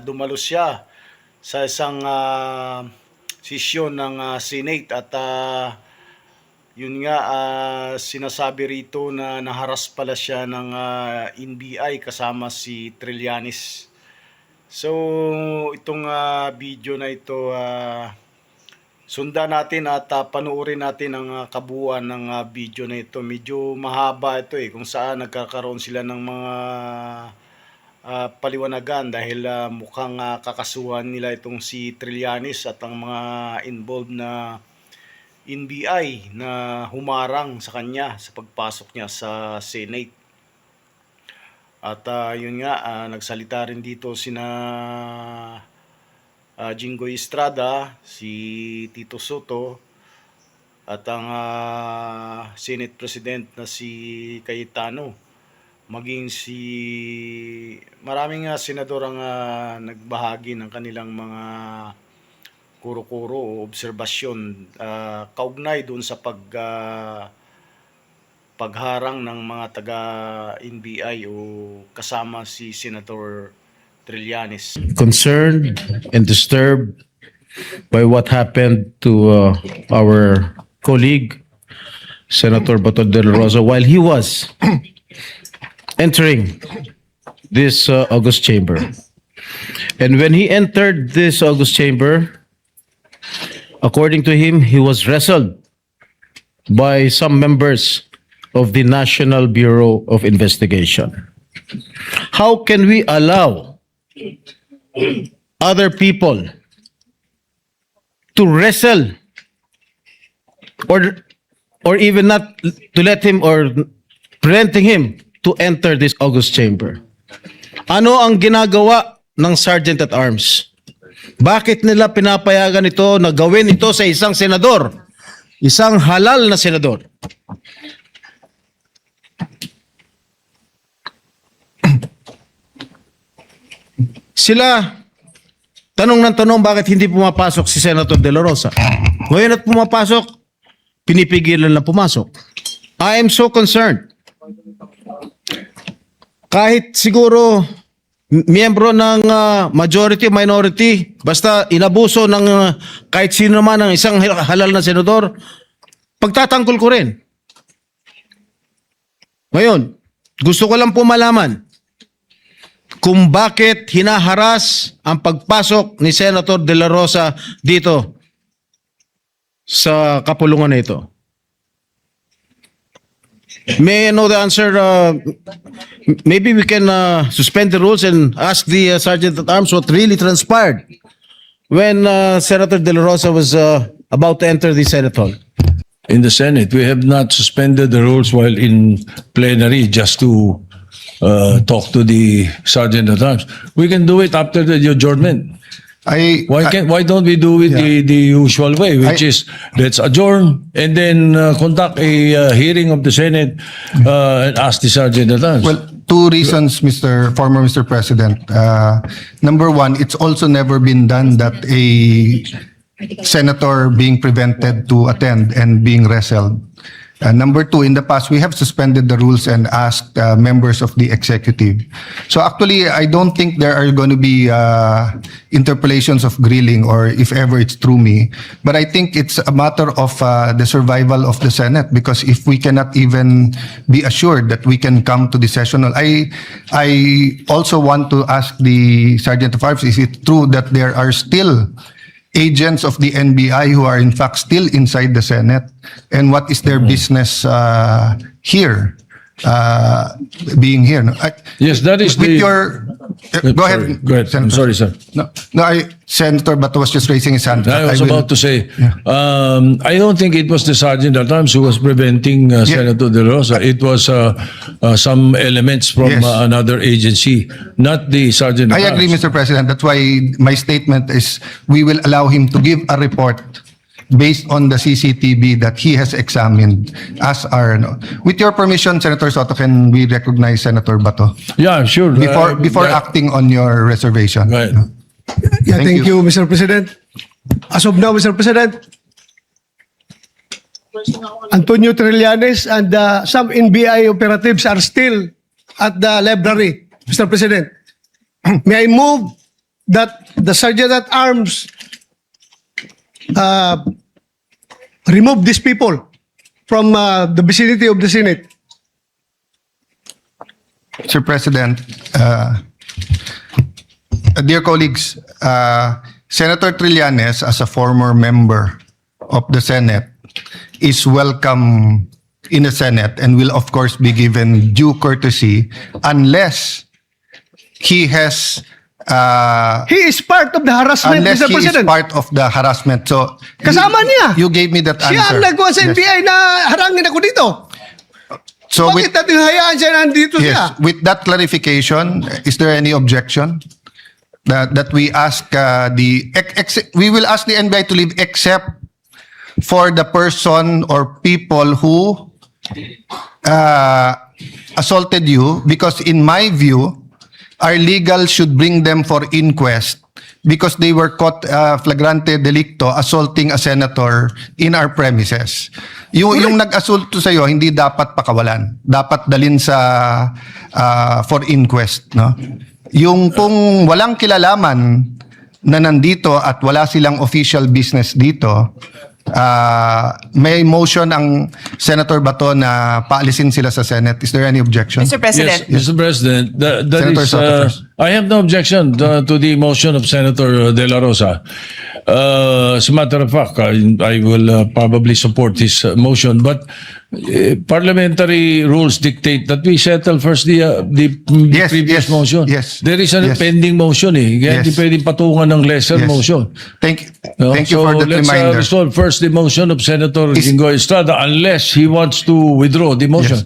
dumalo siya sa isang sesyon ng Senate at yun nga sinasabi rito na naharas pala siya ng NBI kasama si Trillanes. So itong video na ito sundan natin at panuorin natin ang kabuuan ng video na ito. Medyo mahaba ito kung saan nagkakaroon sila ng mga paliwanagan dahil mukhang kakasuhan nila itong si Trillanes at ang mga involved na NBI na humarang sa kanya sa pagpasok niya sa Senate. At yun nga, nagsalita rin dito sina Jinggoy Estrada, si Tito Soto, at ang Senate President na si Cayetano, maging si maraming senador ang nagbahagi ng kanilang mga kuro-kuro o obserbasyon kaugnay doon sa pagharang ng mga taga-NBI o kasama si Senator Trillanes. Concerned and disturbed by what happened to our colleague, Senator Bato de la Rosa, while he was entering this August chamber. And when he entered this August chamber, according to him, he was wrestled by some members of the National Bureau of Investigation. How can we allow other people to wrestle or even not to let him or preventing him to enter this August chamber? Ano ang ginagawa ng Sergeant at Arms? Bakit nila pinapayagan ito na gawin ito sa isang senador? Isang halal na senador. Sila, tanong ng tanong bakit hindi pumapasok si Senator De La Rosa. Ngayon at pumapasok, pinipigilan na pumasok. I am so concerned. Kahit siguro miyembro ng majority, minority, basta inabuso ng kahit sino naman ng isang halal na senador, pagtatanggol ko rin. Ngayon, gusto ko lang po malaman kung bakit hinaharas ang pagpasok ni Senator De La Rosa dito sa kapulungan na ito. May I know the answer? Maybe we can suspend the rules and ask the Sergeant at Arms what really transpired when Senator De La Rosa was about to enter the Senate hall. In the Senate, we have not suspended the rules while in plenary just to talk to the Sergeant at Arms. We can do it after the adjournment. Why don't we do it the usual way, which is let's adjourn and then conduct a hearing of the Senate and ask the Sergeant at Arms. Well, two reasons, former Mr. President. Number one, it's also never been done that a senator being prevented to attend and being wrestled. Number two, in the past, we have suspended the rules and asked members of the executive. So actually, I don't think there are going to be interpolations of grilling or if ever it's through me. But I think it's a matter of the survival of the Senate because if we cannot even be assured that we can come to the sessional, I also want to ask the Sergeant of Arms, is it true that there are still agents of the NBI who are in fact still inside the Senate, and what is their business here, being here? No? Yes, that is with the... your go ahead. Go ahead. I'm sorry, sir. No, Senator Bato was just raising his hand. I was about to say, I don't think it was the Sergeant at Arms who was preventing Senator De La Rosa. It was some elements from another agency, not the Sergeant at I agree, Arms. Mr. President. That's why my statement is we will allow him to give a report based on the CCTV that he has examined as our... With your permission, Senator Soto, can we recognize Senator Bato? Yeah, sure. Before acting on your reservation. Right. Yeah, thank you, Mr. President. As of now, Mr. President, Antonio Trillanes and some NBI operatives are still at the library, Mr. President. May I move that the Sergeant at Arms remove these people from the vicinity of the Senate. Mr. President, dear colleagues, Senator Trillanes, as a former member of the Senate, is welcome in the Senate and will of course be given due courtesy unless he has He is part of the harassment, unless Mr. he is President. part of the harassment. So Kasama niya. You gave me that Siya answer. ang nagawa sa Yes. NBI na harangin ako dito. So Bakit natin hayaan siya nandito siya? yes, with that clarification, is there any objection that we ask we will ask the NBI to leave except for the person or people who assaulted you, because in my view, our legal should bring them for inquest because they were caught flagrante delicto assaulting a senator in our premises. Yung nag-assaulto sa iyo hindi dapat pakawalan. Dapat dalin sa for inquest, no? Yung kung walang kilalaman na nandito at wala silang official business dito, may motion ang Senator Bato na paalisin sila sa Senate. Is there any objection? Mr. President. Yes, Mr. President, that Senator is, Soto first. I have no objection to the motion of Senator De La Rosa. As a matter of fact, I will probably support this motion, but parliamentary rules dictate that we settle first the Yes, previous yes, motion. yes, There is a yes. pending motion eh. Kaya hindi Yes. pwedeng patungan ng lesser Yes. motion. Thank No? you So for that let's reminder. resolve first the motion of Senator Jingo Estrada unless he wants to withdraw the motion.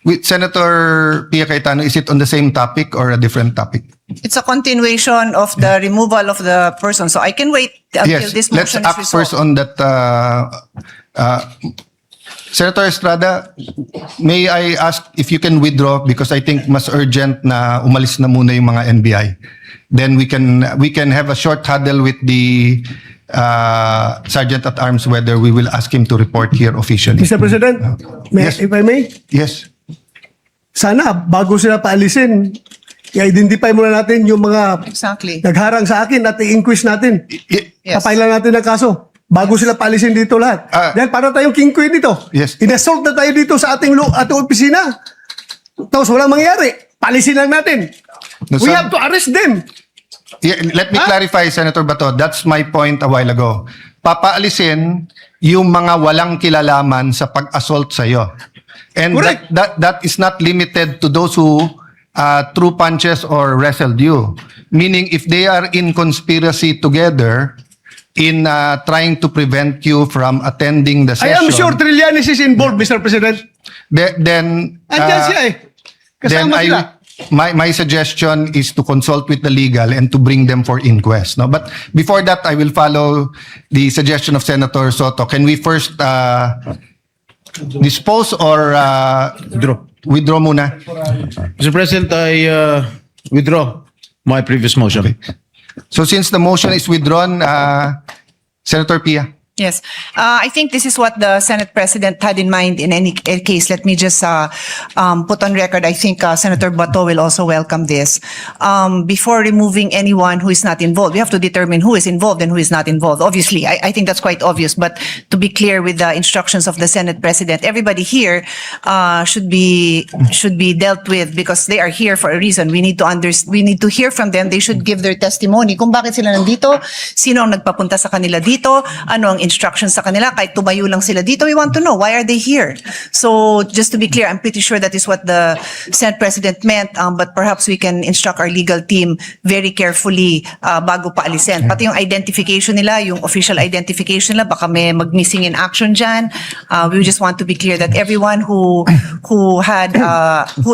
With Senator Pia Cayetano, is it on the same topic or a different topic? It's a continuation of the removal of the person. So I can wait until Yes, this let's motion is act resolved. first on that. Senator Estrada, may I ask if you can withdraw because I think mas urgent na umalis na muna yung mga NBI. Then we can have a short huddle with the Sergeant at Arms whether we will ask him to report here officially. Mr. President, Yes. if I may, Yes. sana bago sila paalisin, i-identify muna natin yung mga Exactly. nagharang sa akin at i-inquest natin. Yes. Papailan natin ang kaso. Bago sila paalisin dito lahat. Dahil para tayong king queen dito. Yes. Inassault na tayo dito sa ating opisina. Tapos walang mangyari. Paalisin lang natin. No, We sir. have to arrest them. Yeah, let me clarify, Senator Bato. That's my point a while ago. Papaalisin yung mga walang kilalaman sa pag-assault sa iyo. And Correct. that is not limited to those who threw punches or wrestled you. Meaning, if they are in conspiracy together in trying to prevent you from attending the I session, am sure Trillanes is involved, Mr. President. then Andyan siya eh. then Kasama sila. my suggestion is to consult with the legal and to bring them for inquest. No, but before that, I will follow the suggestion of Senator Soto. Can we first dispose or withdraw muna? Mr. President, I withdraw my previous motion. So since the motion is withdrawn, Senator Pia. Yes. I think this is what the Senate President had in mind in any case. Let me just put on record, I think Senator Bato will also welcome this. Before removing anyone who is not involved, we have to determine who is involved and who is not involved. Obviously, I think that's quite obvious. But to be clear with the instructions of the Senate President, everybody here should be dealt with because they are here for a reason. We need to hear from them. They should give their testimony kung bakit sila nandito, sino ang nagpapunta sa kanila dito, ano ang instructions sa kanila, kahit tumayo lang sila dito, we want to know, why are they here? So, just to be clear, I'm pretty sure that is what the Senate President meant, but perhaps we can instruct our legal team very carefully bago paalisin. Pati yung identification nila, yung official identification nila, baka may mag-missing in action dyan. We just want to be clear that everyone who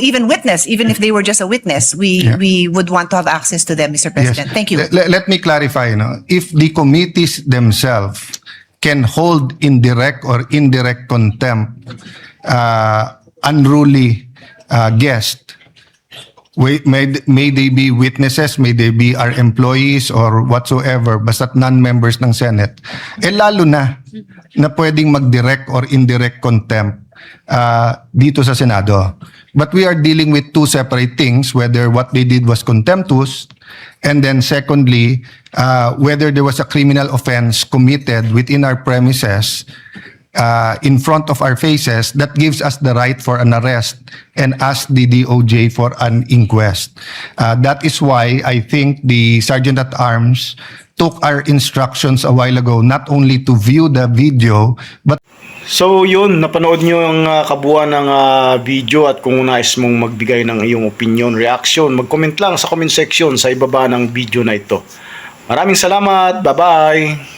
even witnessed, even if they were just a witness, we would want to have access to them, Mr. President. Thank you. Let me clarify. No? If the committees themselves can hold in direct or indirect contempt unruly guest, may they be witnesses, may they be our employees or whatsoever, basta't non-members ng Senate, lalo na pwedeng mag-direct or indirect contempt dito sa Senado. But we are dealing with two separate things, whether what they did was contemptuous, and then secondly, whether there was a criminal offense committed within our premises in front of our faces that gives us the right for an arrest and ask the DOJ for an inquest. That is why I think the Sergeant at Arms took our instructions a while ago not only to view the video but So yun, napanood nyo ang kabuuan ng video, at kung nais mong magbigay ng iyong opinion, reaction, mag-comment lang sa comment section sa ibaba ng video na ito. Maraming salamat, bye-bye!